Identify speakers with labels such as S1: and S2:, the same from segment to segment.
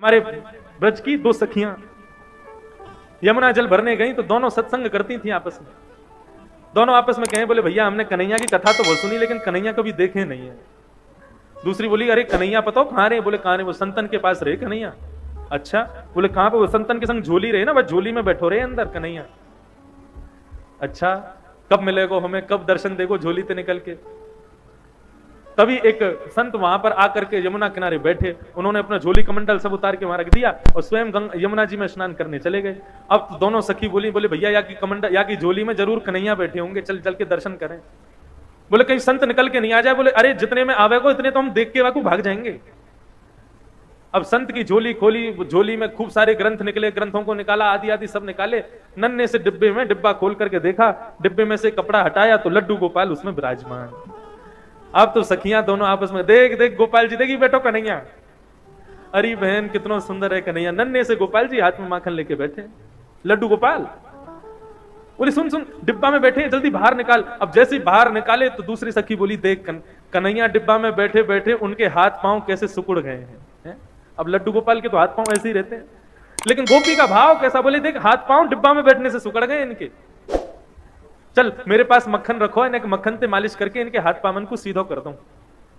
S1: हमारे ब्रज की दो सखियां यमुना जल भरने गई तो दोनों सत्संग करती थी आपस में। दोनों आपस में कहे, बोले भैया हमने कन्हैया की कथा तो बहुत सुनी लेकिन कन्हैया कभी देखे नहीं है। दूसरी बोली, अरे कन्हैया पता हो कहां रहे? बोले कहां रहे? वो संतन के पास रहे कन्हैया। अच्छा, बोले कहां पे? वो संतन के संग झोली रहे ना, बस झोली में बैठो रहे अंदर कन्हैया। अच्छा, कब मिलेगो हमें, कब दर्शन देगो झोली से निकल के? तभी एक संत वहां पर आकर के यमुना किनारे बैठे, उन्होंने अपना झोली कमंडल सब उतार के वहां रख दिया और स्वयं यमुना जी में स्नान करने चले गए। अब तो दोनों सखी बोली, बोले भैया या की कमंडल या की झोली में जरूर कन्हैया बैठे होंगे, चल चल के दर्शन करें। बोले कहीं संत निकल के नहीं आ जाए। बोले अरे जितने में आवेगो इतने तो हम देख के वाकू भाग जाएंगे। अब संत की झोली खोली, झोली में खूब सारे ग्रंथ निकले, ग्रंथों को निकाला, आदि आदि सब निकाले। नन्हे से डिब्बे में डिब्बा खोल करके देखा, डिब्बे में से कपड़ा हटाया तो लड्डू गोपाल उसमें विराजमान। अब तो सखियां दोनों आपस में, देख देख गोपाल जी, देखी बैठो कन्हैया। अरे बहन कितना सुंदर है कन्हैया। नन्हे से गोपाल जी हाथ में माखन लेके बैठे, लड्डू गोपाल। बोली सुन सुन, डिब्बा में बैठे, जल्दी बाहर निकाल। अब जैसे ही बाहर निकाले तो दूसरी सखी बोली, देख कन्हैया डिब्बा में बैठे बैठे उनके हाथ पांव कैसे सिकुड़ गए हैं। अब लड्डू गोपाल के तो हाथ पांव ऐसे ही रहते हैं, लेकिन गोपी का भाव कैसा? बोले देख हाथ पांव डिब्बा में बैठने से सिकुड़ गए इनके। चल मेरे पास मक्खन रखो, इन्हें मक्खन से मालिश करके इनके हाथ पामन को सीधो कर दूं।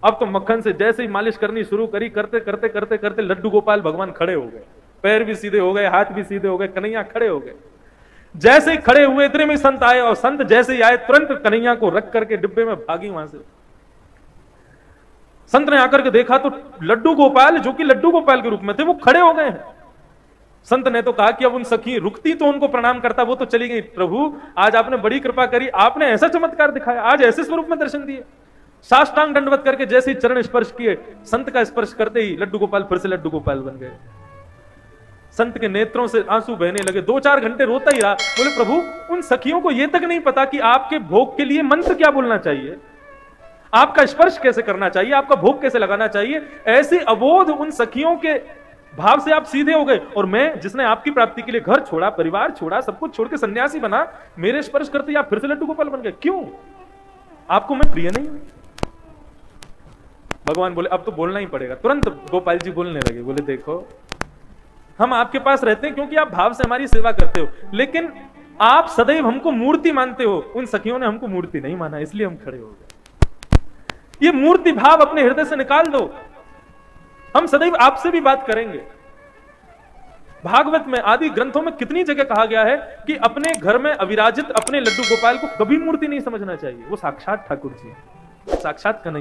S1: अब तो मक्खन से जैसे ही मालिश करनी शुरू करी, करते करते करते करते लड्डू गोपाल भगवान खड़े हो गए, पैर भी सीधे हो गए, हाथ भी सीधे हो गए, कन्हैया खड़े हो गए। जैसे ही खड़े हुए इतने में संत आए और संत जैसे ही आए तुरंत कन्हैया को रख करके डिब्बे में भागी वहां से। संत ने आकर के देखा तो लड्डू गोपाल, जो कि लड्डू गोपाल के रूप में थे, वो खड़े हो गए हैं। संत ने तो कहा कि अब उन सखी रुकती तो उनको प्रणाम करता, वो तो चली गई। प्रभु आज आपने बड़ी कृपा करी, आपने ऐसा चमत्कार दिखाया, आज ऐसे स्वरूप में दर्शन दिए। साष्टांग दंडवत करके जैसे ही चरण स्पर्श किए, संत का स्पर्श करते ही लड्डू गोपाल फिर से लड्डू गोपाल बन गए। संत के नेत्रों से आंसू बहने लगे, 2-4 घंटे रोता ही रहा। बोले प्रभु उन सखियों को यह तक नहीं पता कि आपके भोग के लिए मंत्र क्या बोलना चाहिए, आपका स्पर्श कैसे करना चाहिए, आपका भोग कैसे लगाना चाहिए। ऐसे अबोध उन सखियों के भाव से आप सीधे हो गए, और मैं जिसने आपकी प्राप्ति के लिए घर छोड़ा, परिवार छोड़ा, सब कुछ छोड़ के सन्यासी बना, मेरे स्पर्श करते आप फिर से लड्डू गोपाल बन गए, क्यों? आपको मैं प्रिय नहीं हूं? भगवान बोले अब तो बोलना ही पड़ेगा। तुरंत गोपाल जी बोलने लगे, बोले देखो हम आपके पास रहते हैं क्योंकि आप भाव से हमारी सेवा करते हो, लेकिन आप सदैव हमको मूर्ति मानते हो। उन सखियों ने हमको मूर्ति नहीं माना, इसलिए हम खड़े हो गए। ये मूर्ति भाव अपने हृदय से निकाल दो, हम सदैव आपसे भी बात करेंगे। भागवत में आदि ग्रंथों में कितनी जगह कहा गया है कि अपने घर में अविराजित अपने लड्डू गोपाल को कभी मूर्ति नहीं समझना चाहिए, वो साक्षात ठाकुर जी, साक्षात कन्हैया।